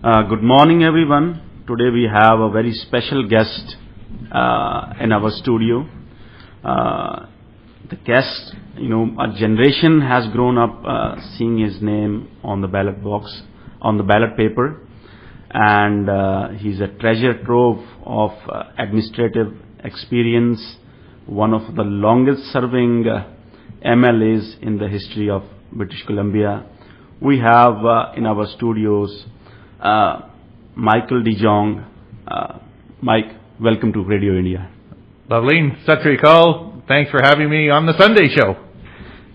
Good morning, everyone. Today we have a very special guest in our studio. The guest, our generation has grown up seeing his name on the ballot box, on the ballot paper, and he's a treasure trove of administrative experience, one of the longest serving MLAs in the history of British Columbia. We have in our studios Michael de Jong. Mike, welcome to Radio India. Lovely. Sat Sri Akal. Thanks for having me on the Sunday show.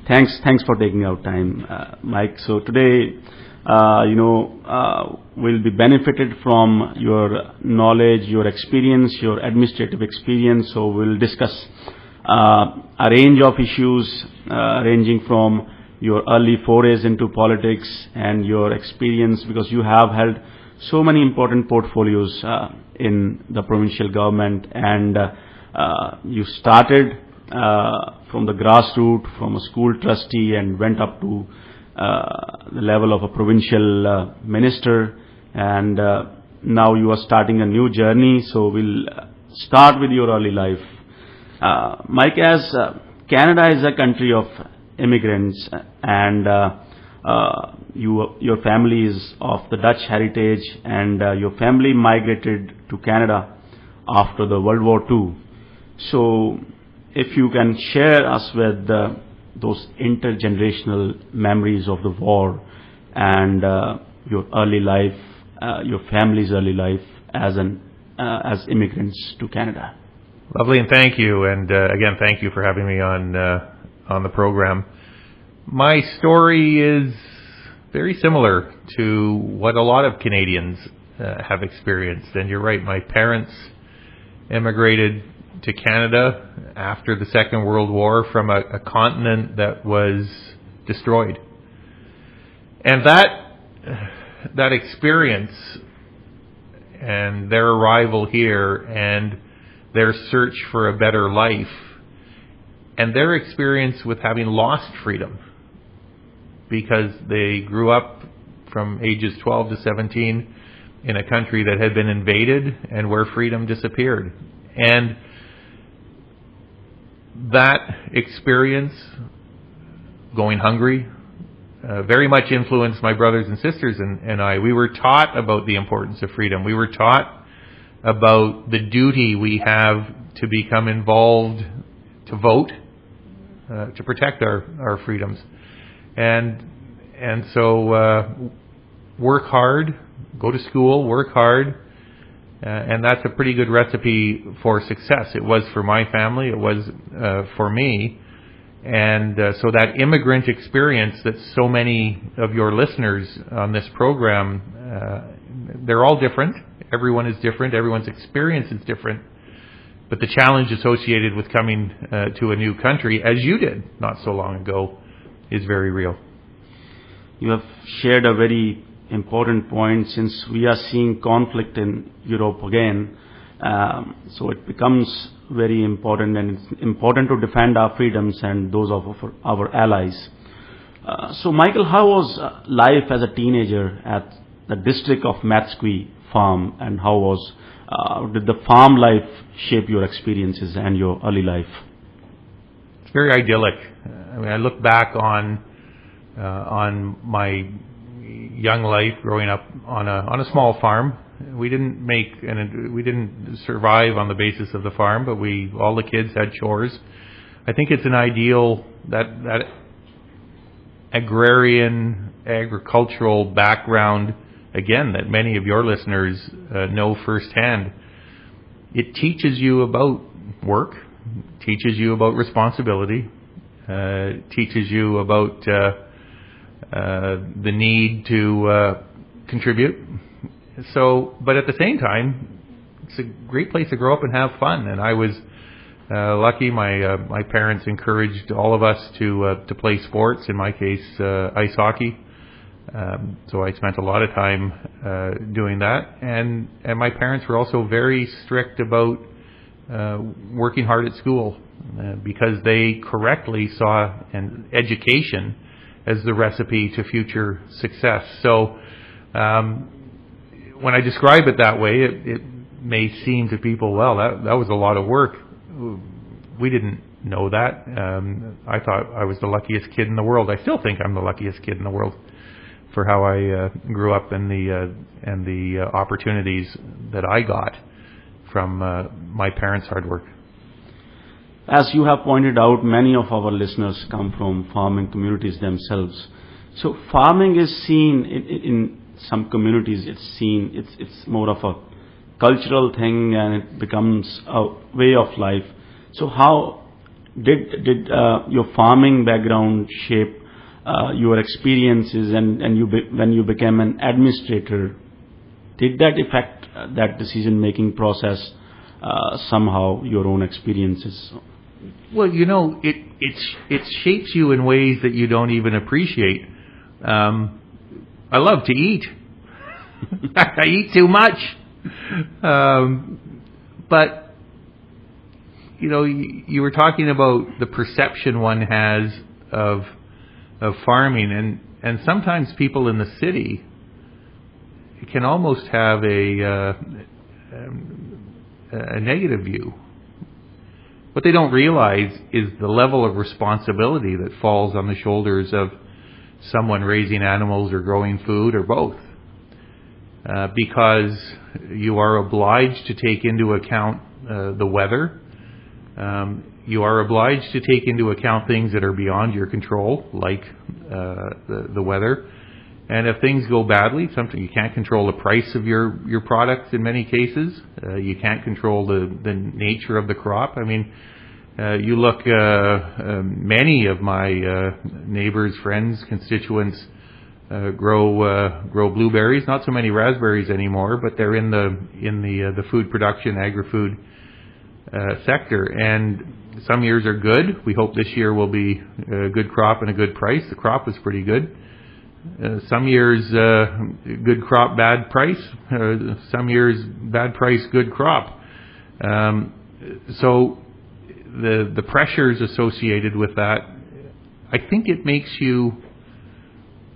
Thanks for taking out time, Mike. So today, we'll be benefited from your knowledge, your experience, your administrative experience. So we'll discuss a range of issues ranging from your early forays into politics and your experience, because you have held so many important portfolios in the provincial government, and you started from the grassroots, from a school trustee, and went up to the level of a provincial minister, and now you are starting a new journey. So we'll start with your early life. Mike, as Canada is a country of immigrants, and your family is of the Dutch heritage, and your family migrated to Canada after the World War II. So if you can share us with those intergenerational memories of the war and your early life, your family's early life as immigrants to Canada. Lovely, and thank you. And again, thank you for having me on the program. My story is very similar to what a lot of Canadians have experienced. And you're right, my parents immigrated to Canada after the Second World War from a continent that was destroyed. And that experience and their arrival here and their search for a better life and their experience with having lost freedom, because they grew up from ages 12 to 17 in a country that had been invaded and where freedom disappeared. And that experience, going hungry, very much influenced my brothers and sisters and I. We were taught about the importance of freedom. We were taught about the duty we have to become involved, to vote, to protect our freedoms. And so work hard, go to school, work hard, and that's a pretty good recipe for success. It was for my family, it was for me. And so that immigrant experience that so many of your listeners on this program, they're all different. Everyone is different. Everyone's experience is different. But the challenge associated with coming to a new country, as you did not so long ago, is very real. You have shared a very important point, since we are seeing conflict in Europe again. So it becomes very important, and it's important to defend our freedoms and those of our allies. So Michael, how was life as a teenager at the district of Matsqui farm, and how did the farm life shape your experiences and your early life? It's very idyllic. I mean, I look back on my young life growing up on a small farm. We didn't survive on the basis of the farm, but all the kids had chores. I think it's an ideal, that agrarian, agricultural background, again, that many of your listeners know firsthand. It teaches you about work, teaches you about responsibility, teaches you about the need to contribute. So, but at the same time, it's a great place to grow up and have fun. And I was lucky. My parents encouraged all of us to play sports. In my case, ice hockey. So I spent a lot of time doing that. And my parents were also very strict about working hard at school, because they correctly saw an education as the recipe to future success. So when I describe it that way, it may seem to people, well, that was a lot of work. We didn't know that. I thought I was the luckiest kid in the world. I still think I'm the luckiest kid in the world for how I grew up and the opportunities that I got from my parents' hard work. As you have pointed out, many of our listeners come from farming communities themselves. So farming is seen in some communities. It's more of a cultural thing, and it becomes a way of life. So how did your farming background shape your experiences, and when you became an administrator, did that affect that decision-making process somehow, your own experiences? Well, it shapes you in ways that you don't even appreciate. I love to eat. I eat too much. But you were talking about the perception one has of farming, and sometimes people in the city can almost have a negative view. What they don't realize is the level of responsibility that falls on the shoulders of someone raising animals or growing food or both. Because you are obliged to take into account the weather. You are obliged to take into account things that are beyond your control, like the weather. And if things go badly, something you can't control the price of your product in many cases. You can't control the nature of the crop. I mean, you look, many of my neighbors, friends, constituents grow blueberries. Not so many raspberries anymore, but they're in the food production, agri-food sector. And some years are good. We hope this year will be a good crop and a good price. The crop was pretty good. Some years, good crop, bad price. Some years, bad price, good crop. So the pressures associated with that, I think it makes you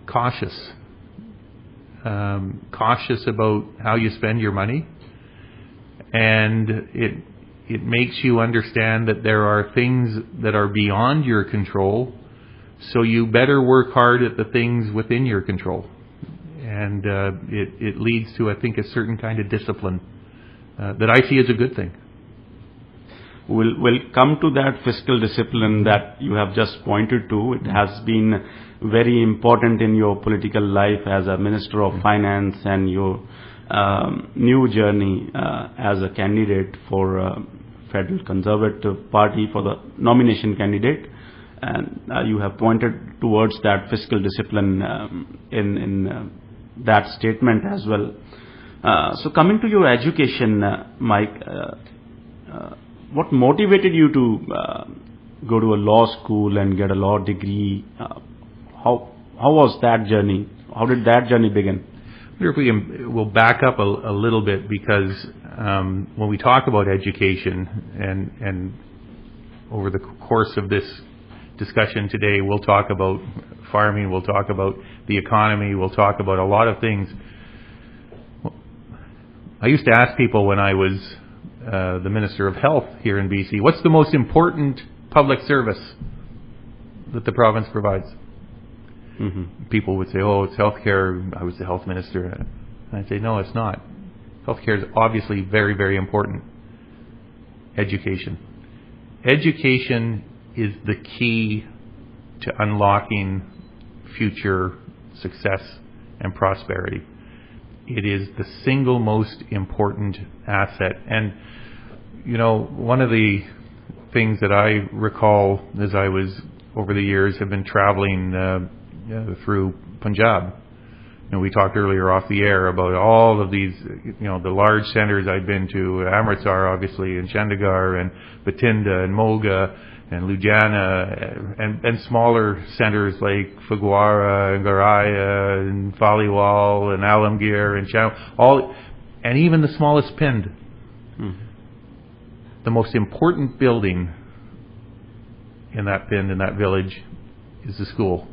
cautious. Cautious about how you spend your money. And it makes you understand that there are things that are beyond your control. So you better work hard at the things within your control. And it leads to, I think, a certain kind of discipline that I see as a good thing. We'll come to that fiscal discipline that you have just pointed to. It has been very important in your political life as a Minister of Finance and your new journey as a candidate for Federal Conservative Party for the nomination candidate. And you have pointed towards that fiscal discipline in that statement as well. So coming to your education, Mike, what motivated you to go to a law school and get a law degree? How was that journey? How did that journey begin? I wonder if we'll back up a little bit, because when we talk about education and over the course of this discussion today, we'll talk about farming, we'll talk about the economy, we'll talk about a lot of things. I used to ask people when I was the Minister of Health here in BC, what's the most important public service that the province provides? Mm-hmm. People would say, oh, it's healthcare. I was the health minister. And I'd say, no, it's not. Healthcare is obviously very, very important. Education. Education is the key to unlocking future success and prosperity. It is the single most important asset. And, one of the things that I recall as I was, over the years, have been traveling through Punjab. We talked earlier off the air about all of these, the large centers I've been to, Amritsar, obviously, and Chandigarh, and Bathinda, and Moga, and Ludhiana, and smaller centers like Fagwara, and Garaya, and Faliwal, and Alamgir, and Chau, and even the smallest Pind. Mm-hmm. The most important building in that Pind, in that village, is the school.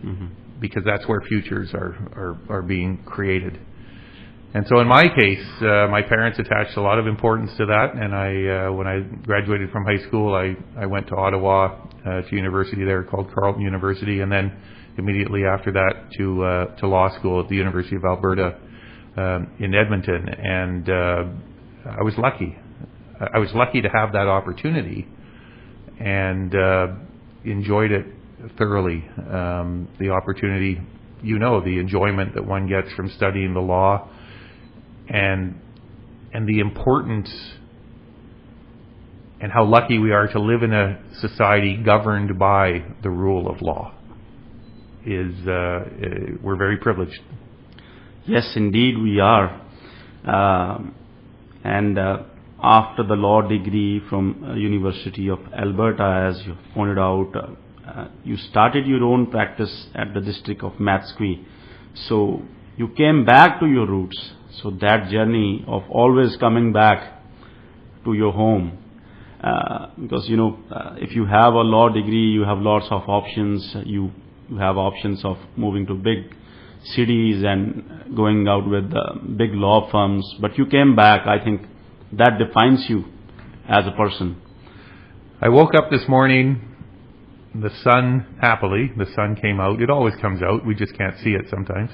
Mm-hmm. Because that's where futures are being created. And so in my case, my parents attached a lot of importance to that, and when I graduated from high school, I went to Ottawa to university there called Carleton University, and then immediately after that to law school at the University of Alberta in Edmonton. And I was lucky. I was lucky to have that opportunity, and enjoyed it thoroughly. The opportunity, the enjoyment that one gets from studying the law, and the importance and how lucky we are to live in a society governed by the rule of law is we're very privileged. Yes, indeed we are. And after the law degree from University of Alberta, as you pointed out, you started your own practice at the district of Matsqui. So you came back to your roots. So that journey of always coming back to your home, because if you have a law degree, you have lots of options. You have options of moving to big cities and going out with big law firms. But you came back. I think that defines you as a person. I woke up this morning. The sun came out. It always comes out. We just can't see it sometimes.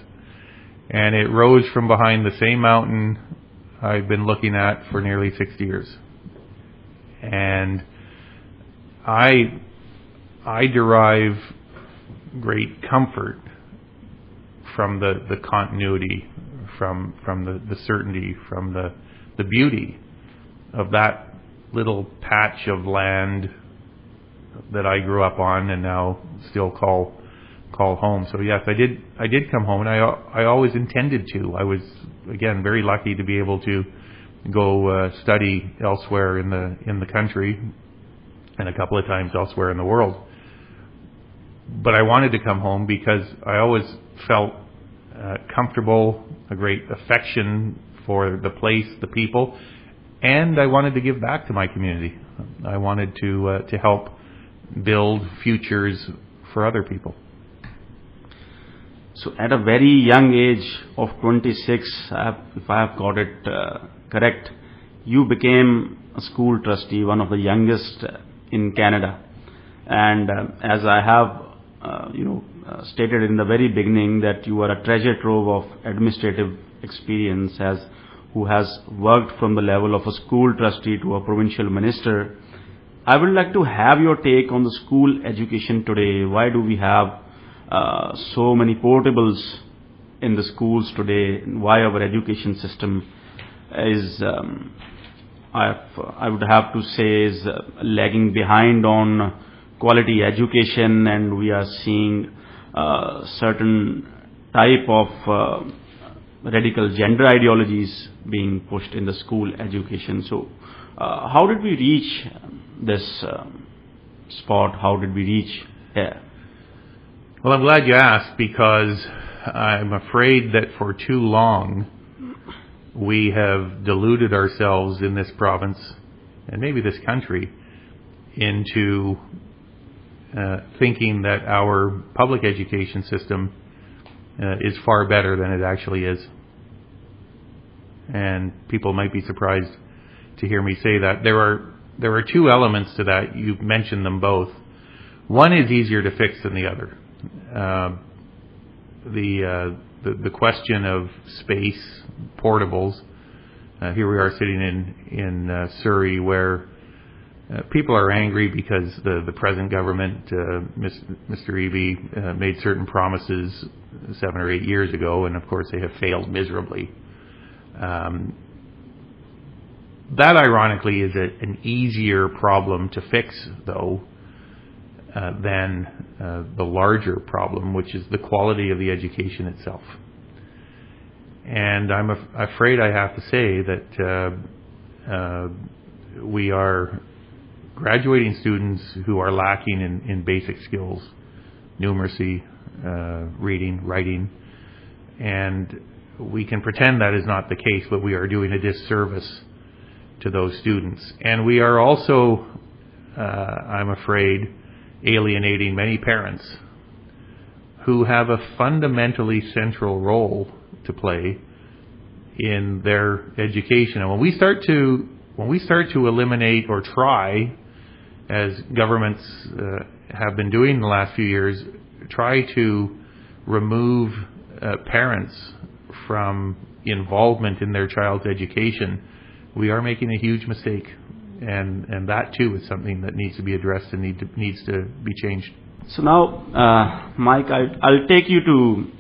And it rose from behind the same mountain I've been looking at for nearly 60 years. And I derive great comfort from the continuity, from the certainty, from the beauty of that little patch of land that I grew up on and now still call home. So yes, I did come home, and I always intended to. I was, again, very lucky to be able to go study elsewhere in the country, and a couple of times elsewhere in the world. But I wanted to come home because I always felt comfortable, a great affection for the place, the people, and I wanted to give back to my community. I wanted to help build futures for other people. So at a very young age of 26, if I have got it correct, you became a school trustee, one of the youngest in Canada. And as I have, stated in the very beginning, that you are a treasure trove of administrative experience, who has worked from the level of a school trustee to a provincial minister. I would like to have your take on the school education today. Why do we have so many portables in the schools today? Why our education system is, I would have to say, is lagging behind on quality education, and we are seeing certain type of radical gender ideologies being pushed in the school education. So how did we reach this spot? How did we reach here? Well, I'm glad you asked, because I'm afraid that for too long we have deluded ourselves in this province, and maybe this country, into thinking that our public education system is far better than it actually is. And people might be surprised to hear me say that. There are two elements to that. You've mentioned them both. One is easier to fix than the other. The question of space, portables. Here we are sitting in Surrey, where people are angry because the present government, Mr. Eby, made certain promises 7 or 8 years ago, and of course they have failed miserably. That, ironically, is an easier problem to fix, though, than the larger problem, which is the quality of the education itself. And I'm afraid I have to say that we are graduating students who are lacking in basic skills, numeracy, reading, writing, and we can pretend that is not the case, but we are doing a disservice to those students. And we are also, I'm afraid, alienating many parents who have a fundamentally central role to play in their education. And when we start to eliminate or try, as governments have been doing in the last few years, try to remove parents from involvement in their child's education, we are making a huge mistake. And that too is something that needs to be addressed and needs to be changed. So now, Mike, I'll take you to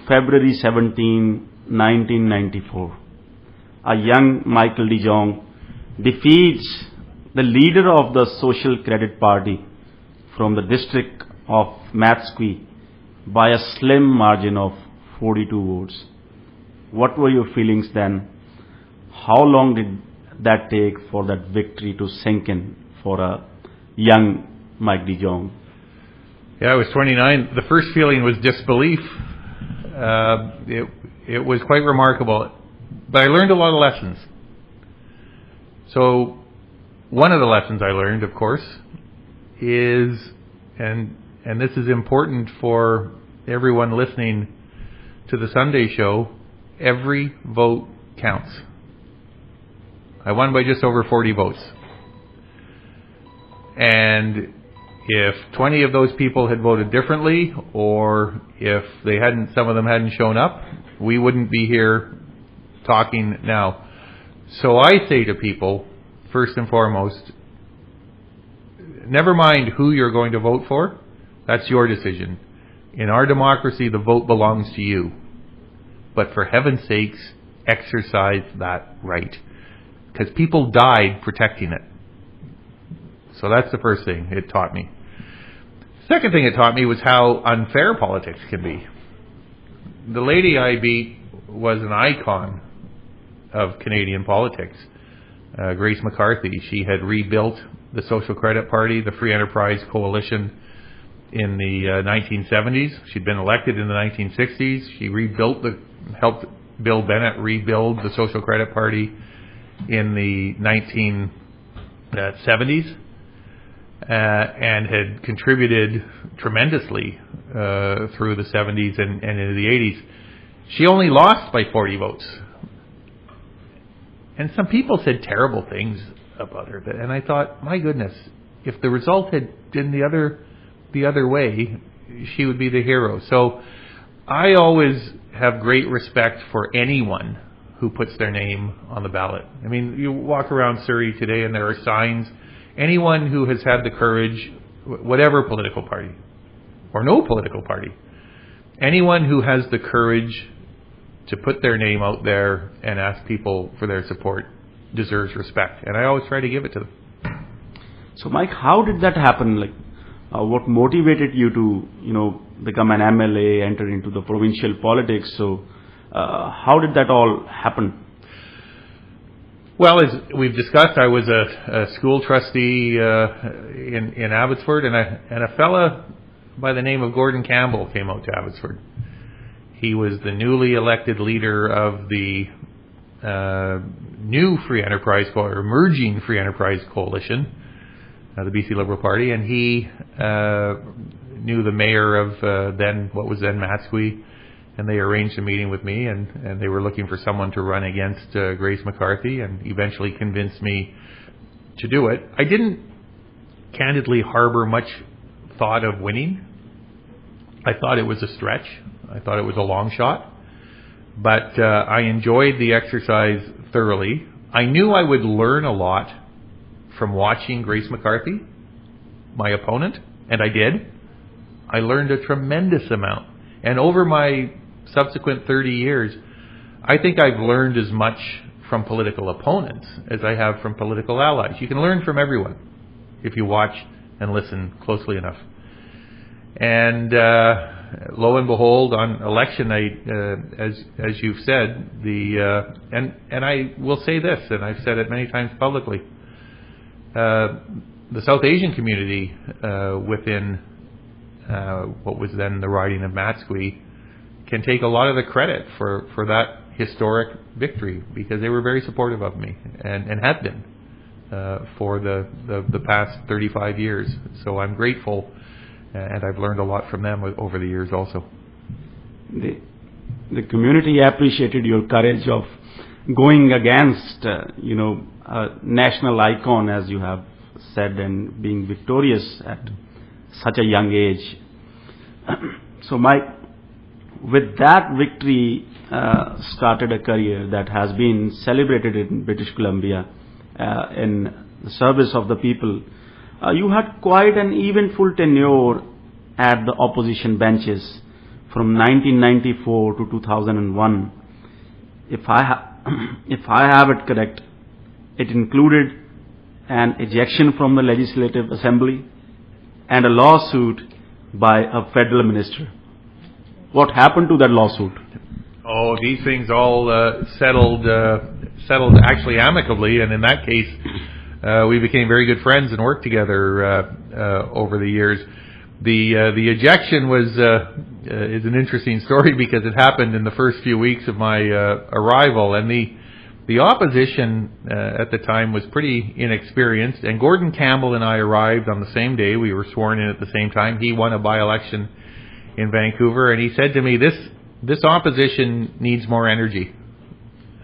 February 17, 1994. A young Michael de Jong defeats the leader of the Social Credit Party from the district of Matsqui by a slim margin of 42 votes. What were your feelings then? How long did that take for that victory to sink in for a young Mike de Jong? Yeah, I was 29. The first feeling was disbelief. It was quite remarkable, but I learned a lot of lessons. So one of the lessons I learned, of course, is, and this is important for everyone listening to the Sunday show, every vote counts. I won by just over 40 votes. And if 20 of those people had voted differently, or if some of them hadn't shown up, we wouldn't be here talking now. So I say to people, first and foremost, never mind who you're going to vote for. That's your decision. In our democracy, the vote belongs to you. But for heaven's sakes, exercise that right. Because people died protecting it. So that's the first thing it taught me. Second thing it taught me was how unfair politics can be. The lady I beat was an icon of Canadian politics, Grace McCarthy. She had rebuilt the Social Credit Party, the Free Enterprise Coalition in the 1970s. She'd been elected in the 1960s. She helped Bill Bennett rebuild the Social Credit Party in the 1970s. And had contributed tremendously through the 70s and into the 80s. She only lost by 40 votes. And some people said terrible things about her. And I thought, my goodness, if the result had been the other way, she would be the hero. So I always have great respect for anyone who puts their name on the ballot. I mean, you walk around Surrey today and there are signs. Anyone who has had the courage, whatever political party, or no political party, anyone who has the courage to put their name out there and ask people for their support deserves respect. And I always try to give it to them. So, Mike, how did that happen? Like, what motivated you to, become an MLA, enter into the provincial politics? So, how did that all happen? Well, as we've discussed, I was a school trustee in Abbotsford, and a fella by the name of Gordon Campbell came out to Abbotsford. He was the newly elected leader of the new Free Enterprise or emerging Free Enterprise Coalition, the BC Liberal Party, and he knew the mayor of what was then Matsqui. And they arranged a meeting with me, and they were looking for someone to run against Grace McCarthy, and eventually convinced me to do it. I didn't candidly harbor much thought of winning. I thought it was a stretch. I thought it was a long shot. But I enjoyed the exercise thoroughly. I knew I would learn a lot from watching Grace McCarthy, my opponent, and I did. I learned a tremendous amount. And over my subsequent 30 years, I think I've learned as much from political opponents as I have from political allies. You can learn from everyone if you watch and listen closely enough. And lo and behold, on election night, as you've said, and I will say this, and I've said it many times publicly, the South Asian community within what was then the riding of Matsqui can take a lot of the credit for that historic victory, because they were very supportive of me and have been for the past 35 years. So I'm grateful, and I've learned a lot from them over the years also. the community appreciated your courage of going against, a national icon, as you have said, and being victorious at such a young age. So with that victory started a career that has been celebrated in British Columbia in the service of the people. You had quite an eventful tenure at the opposition benches from 1994 to 2001. If I have it correct, it included an ejection from the Legislative Assembly and a lawsuit by a federal minister. What happened to that lawsuit? Oh, these things all settled actually amicably, and in that case, we became very good friends and worked together over the years. The ejection is an interesting story because it happened in the first few weeks of my arrival, and the opposition at the time was pretty inexperienced, and Gordon Campbell and I arrived on the same day. We were sworn in at the same time. He won a by-election in Vancouver, and he said to me, this opposition needs more energy.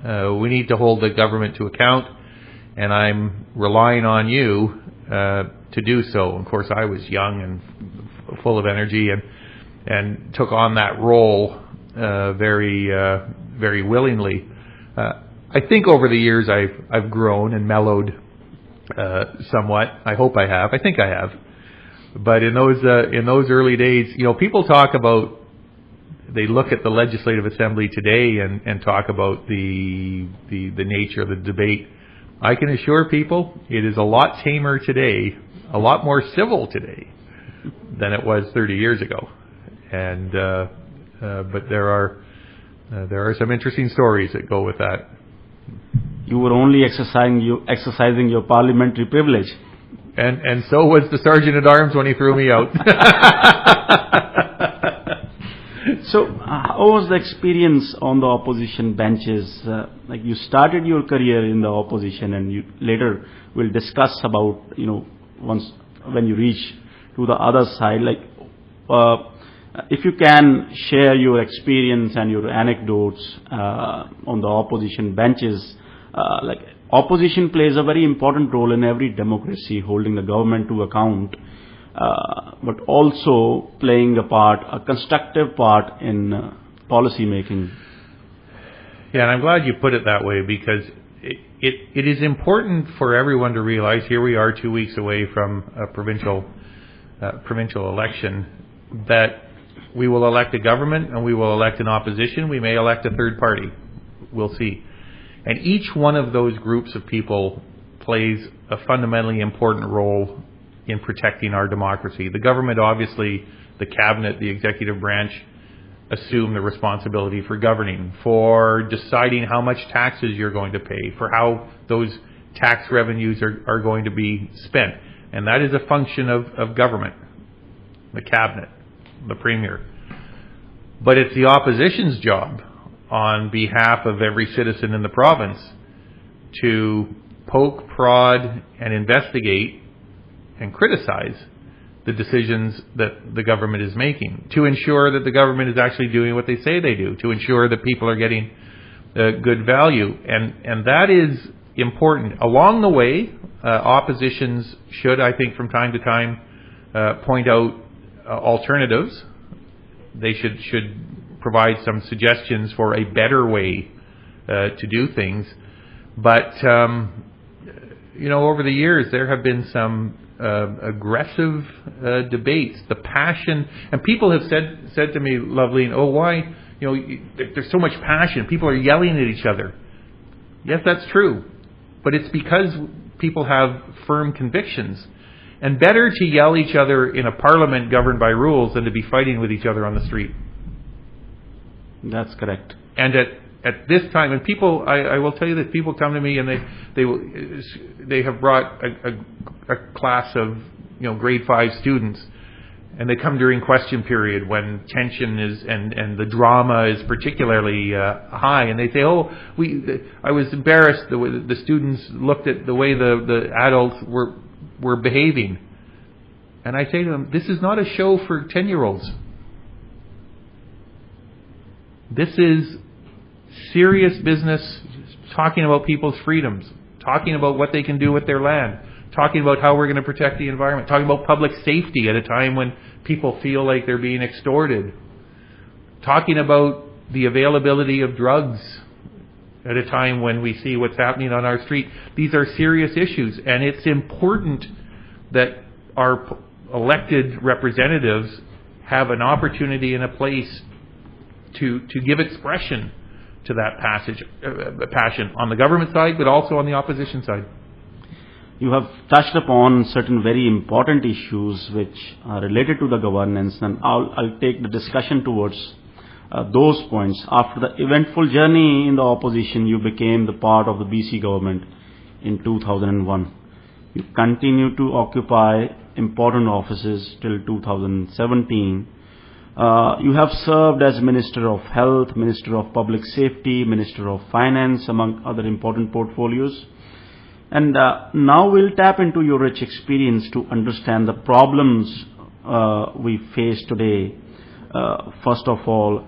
We need to hold the government to account, and I'm relying on you to do so. Of course, I was young and full of energy and took on that role very willingly. I think over the years I've grown and mellowed somewhat. I hope I have. I think I have. But in those early days, people talk about, they look at the Legislative Assembly today and talk about the nature of the debate. I can assure people it is a lot tamer today, a lot more civil today than it was 30 years ago. And but there are some interesting stories that go with that. You were only exercising your parliamentary privilege. And so was the Sergeant at Arms when he threw me out. So, how was the experience on the opposition benches? Like you started your career in the opposition, and you later will discuss about once when you reach to the other side. Like, if you can share your experience and your anecdotes on the opposition benches, like. Opposition plays a very important role in every democracy, holding the government to account, but also playing a constructive part in policy making. Yeah, and I'm glad you put it that way, because it is important for everyone to realize here we are 2 weeks away from a provincial election, that we will elect a government and we will elect an opposition. We may elect a third party. We'll see. And each one of those groups of people plays a fundamentally important role in protecting our democracy. The government, obviously, the cabinet, the executive branch, assume the responsibility for governing, for deciding how much taxes you're going to pay, for how those tax revenues are going to be spent. And that is a function of government, the cabinet, the premier. But it's the opposition's job, on behalf of every citizen in the province, to poke, prod, and investigate and criticize the decisions that the government is making, to ensure that the government is actually doing what they say they do, to ensure that people are getting good value. And that is important. Along the way, oppositions should, I think, from time to time, point out alternatives. They should provide some suggestions for a better way to do things. But, over the years, there have been some aggressive debates. The passion, and people have said to me, Loveleen, why, there's so much passion. People are yelling at each other. Yes, that's true. But it's because people have firm convictions. And better to yell each other in a parliament governed by rules than to be fighting with each other on the street. That's correct. And at this time, and people, I will tell you that people come to me and they have brought a class of grade 5 students, and they come during question period when tension is and the drama is particularly high, and they say, I was embarrassed the way the students looked at the way the adults were behaving, and I say to them, this is not a show for 10-year-olds. This is serious business, talking about people's freedoms, talking about what they can do with their land, talking about how we're going to protect the environment, talking about public safety at a time when people feel like they're being extorted, talking about the availability of drugs at a time when we see what's happening on our street. These are serious issues, and it's important that our elected representatives have an opportunity and a place to give expression to that passion on the government side, but also on the opposition side. You have touched upon certain very important issues which are related to the governance, and I'll take the discussion towards those points. After the eventful journey in the opposition, you became the part of the BC government in 2001. You continue to occupy important offices till 2017. You have served as Minister of Health, Minister of Public Safety, Minister of Finance, among other important portfolios. And now we'll tap into your rich experience to understand the problems we face today. First of all,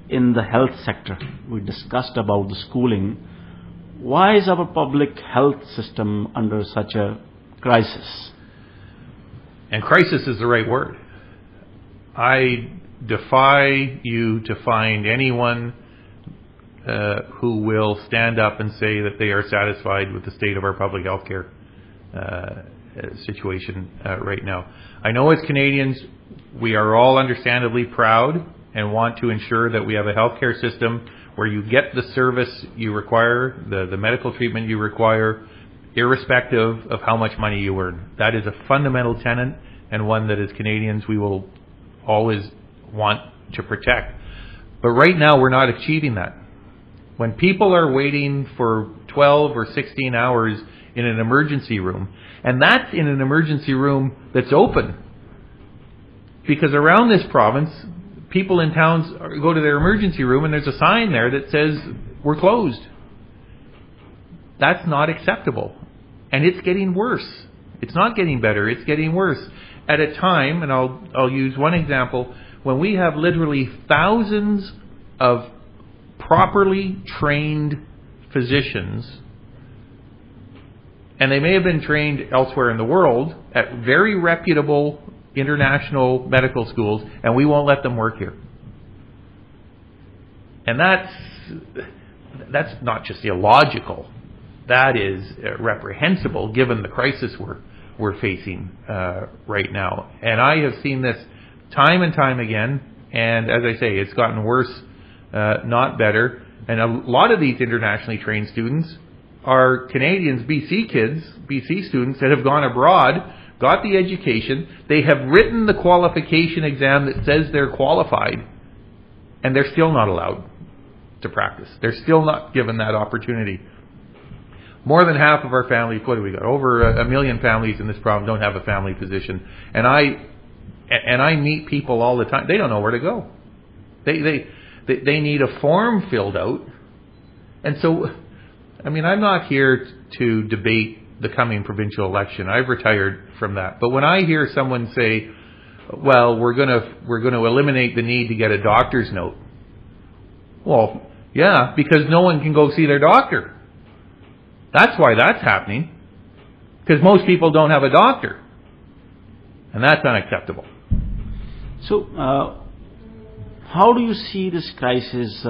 in the health sector, we discussed about the schooling. Why is our public health system under such a crisis? And crisis is the right word. I defy you to find anyone who will stand up and say that they are satisfied with the state of our public health care situation right now. I know as Canadians, we are all understandably proud and want to ensure that we have a healthcare system where you get the service you require, the medical treatment you require, irrespective of how much money you earn. That is a fundamental tenet, and one that as Canadians we will always want to protect. But right now we're not achieving that. When people are waiting for 12 or 16 hours in an emergency room, and that's in an emergency room that's open, because around this province, people in towns go to their emergency room and there's a sign there that says, we're closed. That's not acceptable. And it's getting worse. It's not getting better, it's getting worse. At a time, and I'll use one example, when we have literally thousands of properly trained physicians, and they may have been trained elsewhere in the world at very reputable international medical schools, and we won't let them work here. And that's not just illogical. That is reprehensible given the crisis we're facing right now. And I have seen this time and time again, and as I say, it's gotten worse, not better. And a lot of these internationally trained students are Canadians, BC kids, BC students that have gone abroad, got the education, they have written the qualification exam that says they're qualified, and they're still not allowed to practice. They're still not given that opportunity. More than half of our families, what do we got? Over 1 million families in this province don't have a family physician. And I meet people all the time. They don't know where to go. They need a form filled out. And so, I mean, I'm not here to debate the coming provincial election. I've retired from that. But when I hear someone say, well, we're going to eliminate the need to get a doctor's note. Well, yeah, because no one can go see their doctor. That's why that's happening. Because most people don't have a doctor. And that's unacceptable. So, how do you see this crisis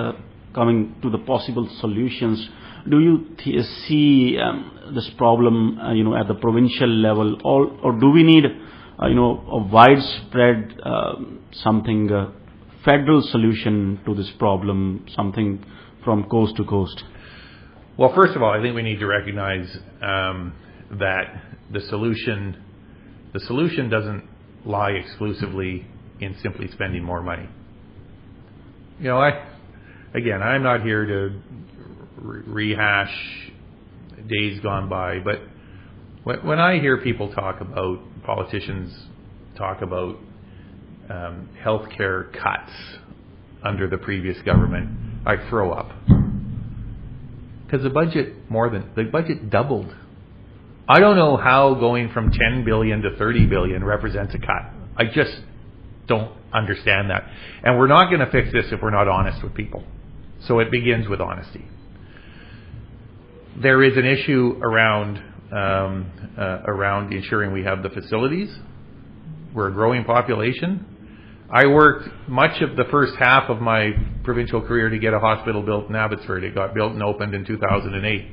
coming to the possible solutions? Do you see this problem, at the provincial level, or do we need, a widespread federal solution to this problem, something from coast to coast? Well, first of all, I think we need to recognize that the solution doesn't lie exclusively in simply spending more money. I'm not here to rehash days gone by, but when I hear politicians talk about healthcare cuts under the previous government, I throw up. Because the budget doubled. I don't know how going from 10 billion to 30 billion represents a cut. I just don't understand that. And we're not going to fix this if we're not honest with people. So it begins with honesty. There is an issue around ensuring we have the facilities. We're a growing population. I worked much of the first half of my provincial career to get a hospital built in Abbotsford. It got built and opened in 2008.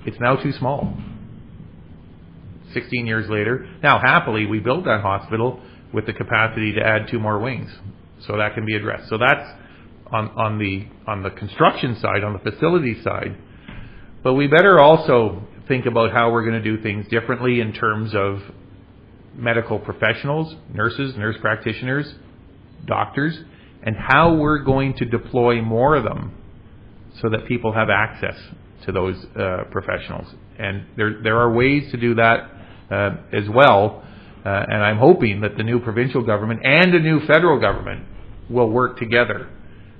It's now too small. 16 years later. Now, happily, we built that hospital with the capacity to add 2 more wings. So that can be addressed. So that's on the construction side, on the facility side. But we better also think about how we're going to do things differently in terms of medical professionals, nurses, nurse practitioners, doctors, and how we're going to deploy more of them so that people have access to those professionals. And there are ways to do that as well. And I'm hoping that the new provincial government and the new federal government will work together.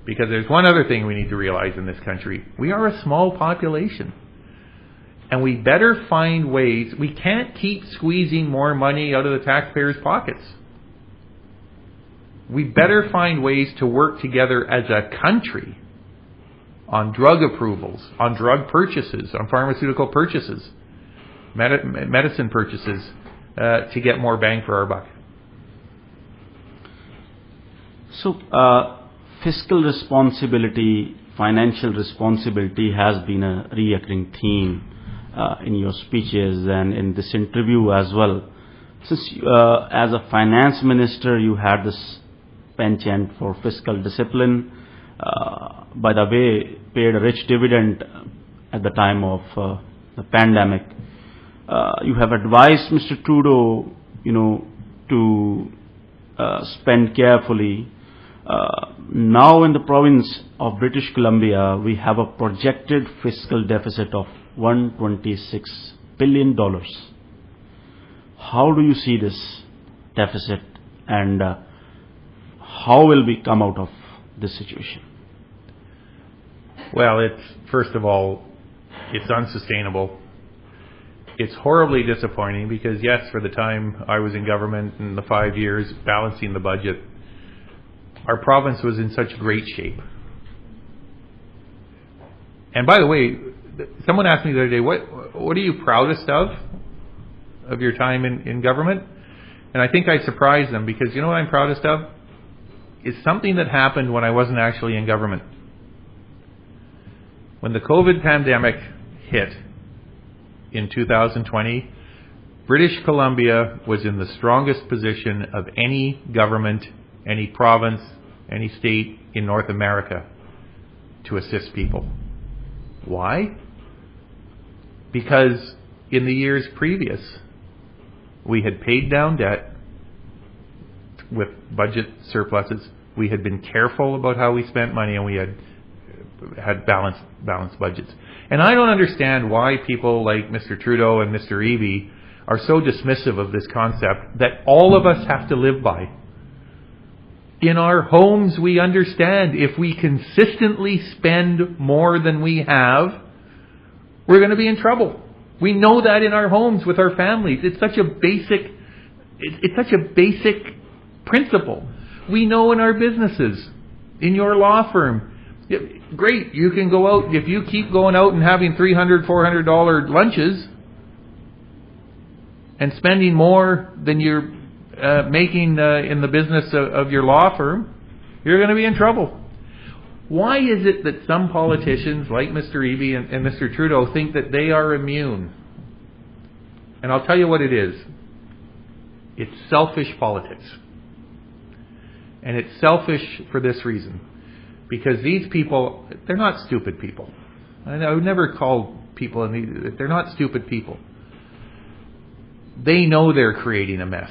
Because there's one other thing we need to realize in this country. We are a small population. And we better find ways. We can't keep squeezing more money out of the taxpayers' pockets. We better find ways to work together as a country on drug approvals, on drug purchases, on pharmaceutical purchases, medicine purchases, to get more bang for our buck. So, fiscal responsibility, financial responsibility has been a recurring theme in your speeches and in this interview as well. Since as a finance minister, you had this penchant for fiscal discipline, by the way, paid a rich dividend at the time of the pandemic. You have advised Mr. Trudeau, to spend carefully. Now in the province of British Columbia, we have a projected fiscal deficit of $126 billion. How do you see this deficit, and how will we come out of this situation? Well, first of all, it's unsustainable. It's horribly disappointing because, yes, for the time I was in government in the 5 years balancing the budget, our province was in such great shape. And by the way, someone asked me the other day, what are you proudest of your time in government? And I think I surprised them because you know what I'm proudest of? Is something that happened when I wasn't actually in government. When the COVID pandemic hit in 2020, British Columbia was in the strongest position of any government, any province, any state in North America to assist people. Why? Because in the years previous, we had paid down debt with budget surpluses. We had been careful about how we spent money, and we had balanced budgets. And I don't understand why people like Mr. Trudeau and Mr. Eby are so dismissive of this concept that all of us have to live by. In our homes, we understand if we consistently spend more than we have, we're going to be in trouble. We know that in our homes with our families. It's such a basic principle. We know in our businesses, in your law firm. Great, you can go out, if you keep going out and having $300, $400 lunches and spending more than you're making in the business of your law firm, you're going to be in trouble. Why is it that some politicians like Mr. Eby and Mr. Trudeau think that they are immune? And I'll tell you what it is. It's selfish politics. And it's selfish for this reason. Because these people, they're not stupid people. I would never call people, they're not stupid people. They know they're creating a mess.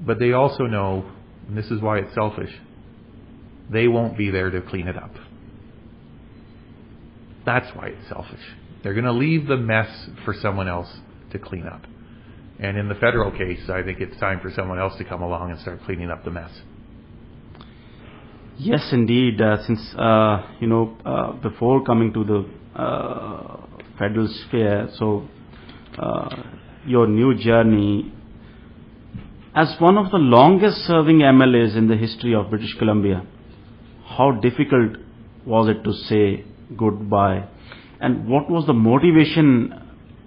But they also know, and this is why it's selfish, they won't be there to clean it up. That's why it's selfish. They're going to leave the mess for someone else to clean up. And in the federal case, I think it's time for someone else to come along and start cleaning up the mess. Yes, indeed. Since, before coming to the federal sphere, so your new journey As one of the longest serving MLAs in the history of British Columbia, how difficult was it to say goodbye? And what was the motivation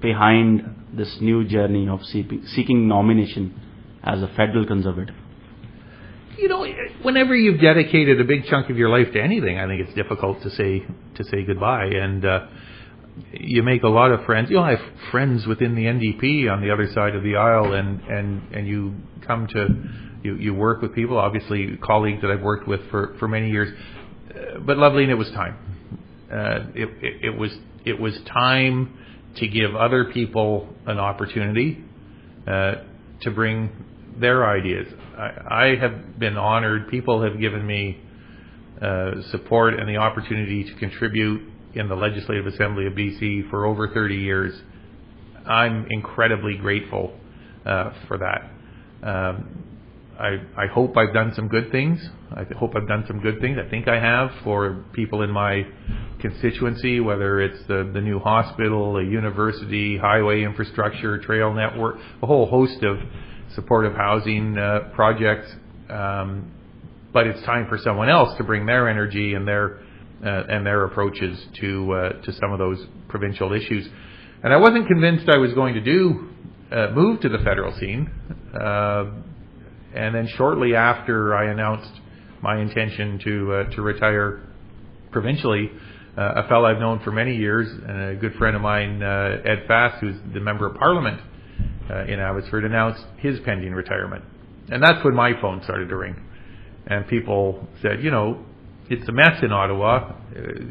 behind this new journey of seeking nomination as a federal conservative? You know, whenever you've dedicated a big chunk of your life to anything, I think it's difficult to say goodbye. And you make a lot of friends. You know, I have friends within the NDP on the other side of the aisle, and you come to you work with people, obviously colleagues that I've worked with for many years. But Loveleen, it was time. It was time to give other people an opportunity to bring their ideas. I have been honored. People have given me support and the opportunity to contribute in the Legislative Assembly of BC for over 30 years. I'm incredibly grateful for that. I hope I've done some good things. I think I have for people in my constituency, whether it's the new hospital, a university, highway infrastructure, trail network, a whole host of supportive housing projects. But it's time for someone else to bring their energy and their approaches to some of those provincial issues. And I wasn't convinced I was going to move to the federal scene. And then shortly after I announced my intention to retire provincially, a fellow I've known for many years, and a good friend of mine, Ed Fast, who's the Member of Parliament in Abbotsford, announced his pending retirement. And that's when my phone started to ring. And people said, you know, it's a mess in Ottawa.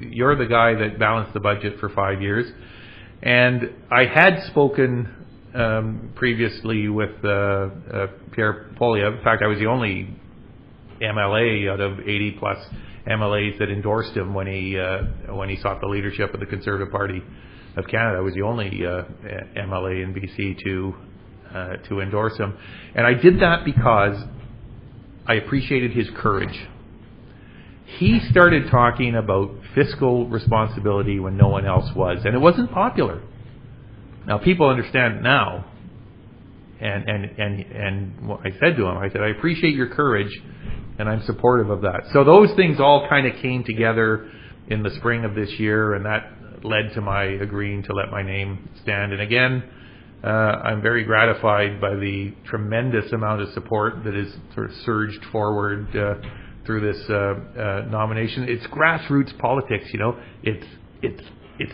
You're the guy that balanced the budget for 5 years. And I had spoken previously with Pierre Poilievre. In fact, I was the only MLA out of 80 plus MLAs that endorsed him when he sought the leadership of the Conservative Party of Canada. I was the only MLA in BC to endorse him, and I did that because I appreciated his courage. He started talking about fiscal responsibility when no one else was, and it wasn't popular. Now people understand now, and what I said to him, I said, I appreciate your courage, and I'm supportive of that. So those things all kind of came together in the spring of this year, and that led to my agreeing to let my name stand. And again, I'm very gratified by the tremendous amount of support that has sort of surged forward through this nomination. It's grassroots politics, you know. It's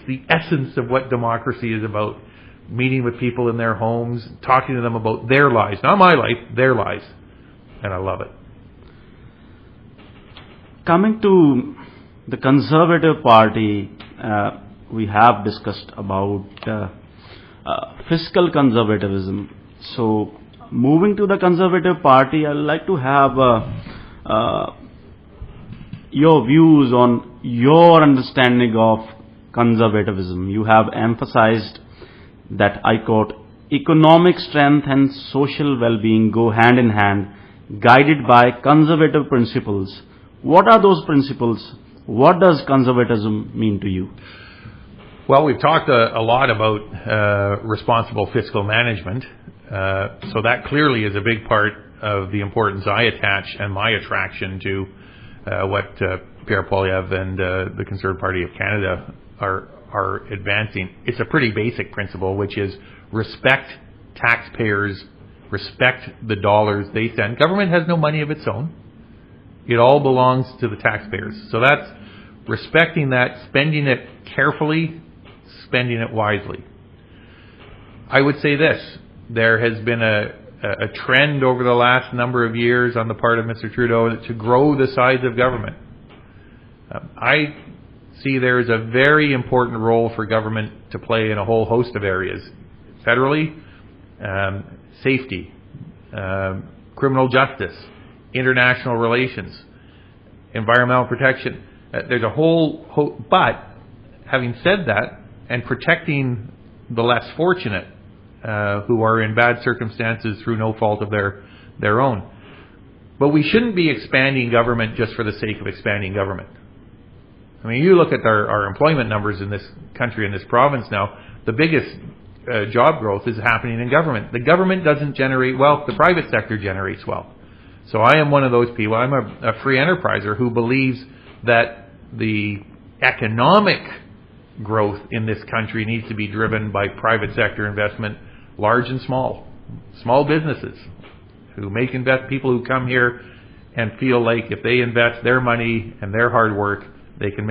the essence of what democracy is about. Meeting with people in their homes, talking to them about their lives, not my life, their lives, and I love it. Coming to the Conservative Party, we have discussed about fiscal conservatism. So, moving to the Conservative Party, I'd like to have your views on your understanding of conservatism. You have emphasized that, I quote, economic strength and social well-being go hand in hand, guided by conservative principles. What are those principles? What does conservatism mean to you? Well, we've talked a lot about responsible fiscal management, so that clearly is a big part of the importance I attach and my attraction to what Pierre Poilievre and the Conservative Party of Canada are advancing. It's a pretty basic principle, which is respect taxpayers, respect the dollars they send. Government has no money of its own. It all belongs to the taxpayers. So that's respecting that, spending it carefully, spending it wisely. I would say this, there has been a trend over the last number of years on the part of Mr. Trudeau to grow the size of government. I see there is a very important role for government to play in a whole host of areas. Federally, safety, criminal justice, international relations, environmental protection. There's a but having said that, and protecting the less fortunate who are in bad circumstances through no fault of their own. But we shouldn't be expanding government just for the sake of expanding government. I mean, you look at our employment numbers in this country, in this province now, the biggest job growth is happening in government. The government doesn't generate wealth. The private sector generates wealth. So I am one of those people. I'm a free enterpriser who believes that the economic growth in this country needs to be driven by private sector investment, large and small businesses who people who come here and feel like if they invest their money and their hard work, they can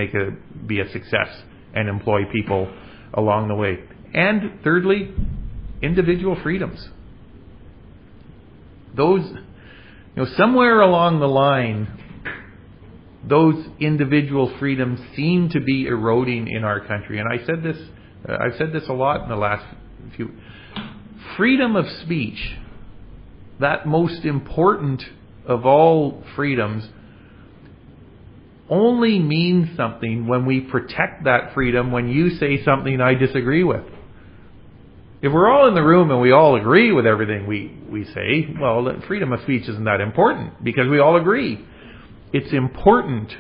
be a success and employ people along the way. And thirdly, individual freedoms. Those, somewhere along the line, those individual freedoms seem to be eroding in our country. And I've said this a lot in the last few. Freedom of speech, that most important of all freedoms, only means something when we protect that freedom when you say something I disagree with. If we're all in the room and we all agree with everything we say, well, freedom of speech isn't that important because we all agree. It's important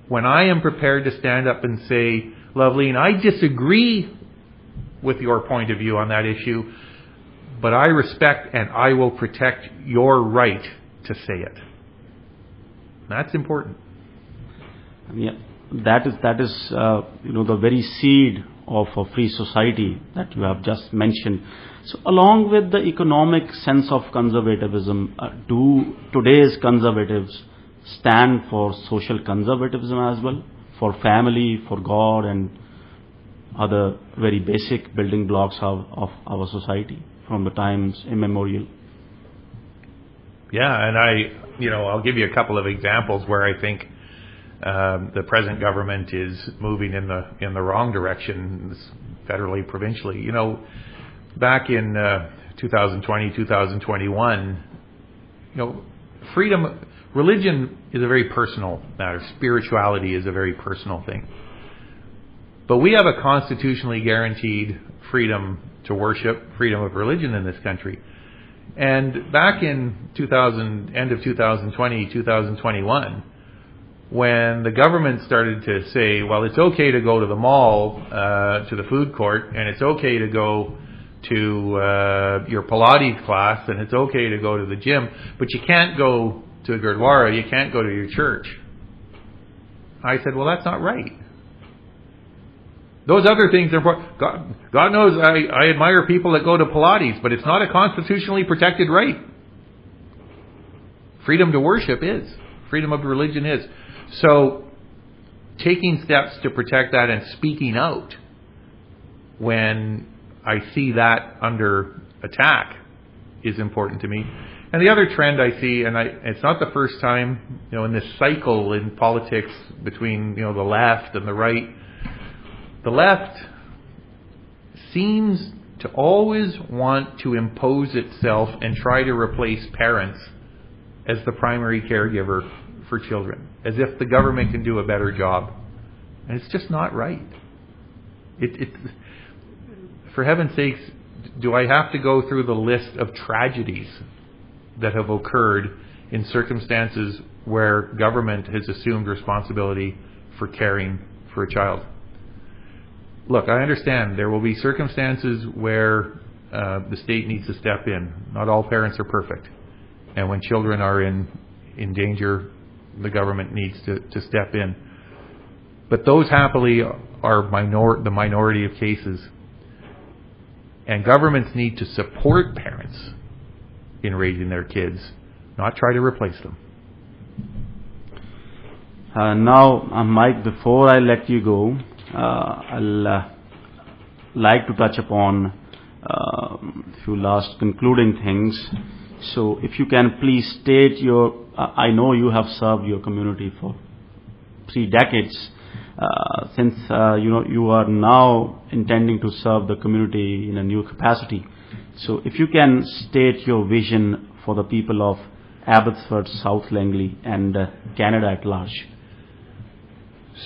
when I am prepared to stand up and say, Loveleen, I disagree with your point of view on that issue, but I respect and I will protect your right to say it. That's important. Yeah, that is the very seed of a free society that you have just mentioned. So along with the economic sense of conservatism, do today's conservatives stand for social conservatism as well? For family, for God, and other very basic building blocks of our society from the times immemorial? Yeah, and I'll give you a couple of examples where I think the present government is moving in the wrong direction, federally, provincially. Back in 2020, 2021, religion is a very personal matter. Spirituality is a very personal thing. But we have a constitutionally guaranteed freedom to worship, freedom of religion in this country. And back in end of 2020, 2021, when the government started to say, well, it's okay to go to the mall, to the food court, and it's okay to go to your Pilates class, and it's okay to go to the gym, but you can't go to Gurdwara, you can't go to your church. I said, well, that's not right. Those other things are important. God knows I admire people that go to Pilates, but it's not a constitutionally protected right. Freedom to worship is. Freedom of religion is. So, taking steps to protect that and speaking out when I see that under attack is important to me. And the other trend I see, and it's not the first time, in this cycle in politics between, the left and the right, the left seems to always want to impose itself and try to replace parents as the primary caregiver for children, as if the government can do a better job. And it's just not right. For heaven's sakes, do I have to go through the list of tragedies that have occurred in circumstances where government has assumed responsibility for caring for a child? Look, I understand there will be circumstances where the state needs to step in. Not all parents are perfect. And when children are in danger, the government needs to step in. But those happily are the minority of cases. And governments need to support parents in raising their kids, not try to replace them. Now, Mike, before I let you go, I'll like to touch upon a few last concluding things. So if you can please state I know you have served your community for 3 decades. Since you are now intending to serve the community in a new capacity. So if you can state your vision for the people of Abbotsford, South Langley and Canada at large.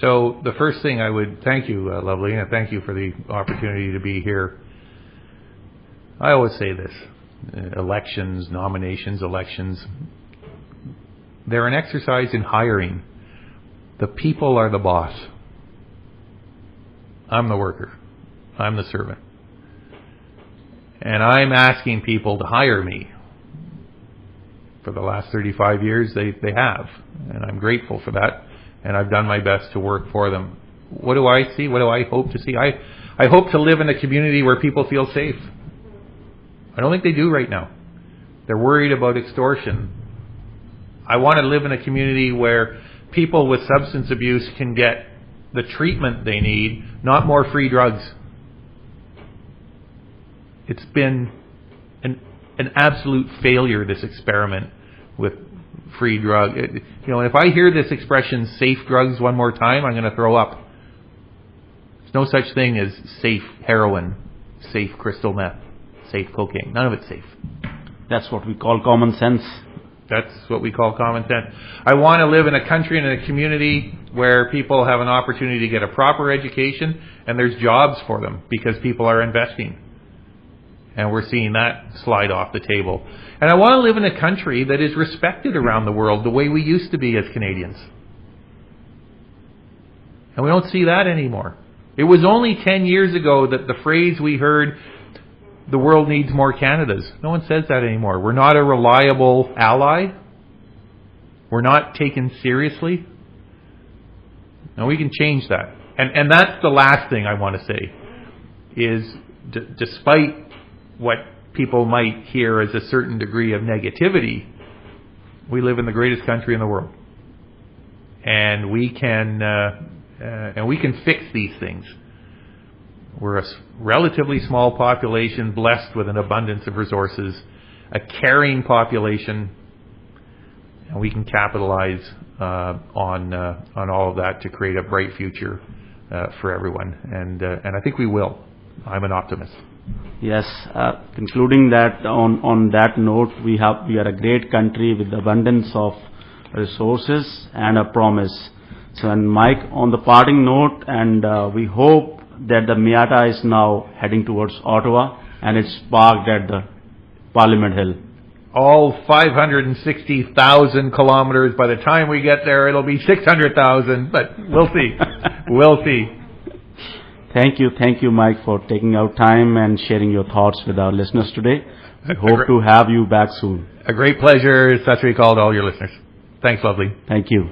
So the first thing I would thank you, Loveleen, and thank you for the opportunity to be here. I always say this, nominations, elections, they're an exercise in hiring. The people are the boss. I'm the worker. I'm the servant. And I'm asking people to hire me. For the last 35 years, they have. And I'm grateful for that. And I've done my best to work for them. What do I see? What do I hope to see? I hope to live in a community where people feel safe. I don't think they do right now. They're worried about extortion. I want to live in a community where people with substance abuse can get the treatment they need, not more free drugs. It's been an absolute failure, this experiment with free drug. And if I hear this expression, safe drugs, one more time, I'm going to throw up. There's no such thing as safe heroin, safe crystal meth, safe cocaine. None of it's safe. That's what we call common sense. That's what we call common sense. I want to live in a country and in a community where people have an opportunity to get a proper education and there's jobs for them because people are investing. And we're seeing that slide off the table. And I want to live in a country that is respected around the world the way we used to be as Canadians. And we don't see that anymore. It was only 10 years ago that the phrase we heard, the world needs more Canadas. No one says that anymore. We're not a reliable ally. We're not taken seriously. Now we can change that. And that's the last thing I want to say is despite what people might hear as a certain degree of negativity, we live in the greatest country in the world. And we can fix these things. We're a relatively small population blessed with an abundance of resources, a caring population, and we can capitalize on all of that to create a bright future for everyone. And I think we will. I'm an optimist. Yes, concluding that on that note, we are a great country with abundance of resources and a promise. So, and Mike, on the parting note, and we hope that the Miata is now heading towards Ottawa and it's parked at the Parliament Hill. All 560,000 kilometers. By the time we get there, it'll be 600,000, but we'll see. We'll see. Thank you, Mike, for taking out time and sharing your thoughts with our listeners today. We hope to have you back soon. A great pleasure. That's what we called all your listeners. Thanks, lovely. Thank you.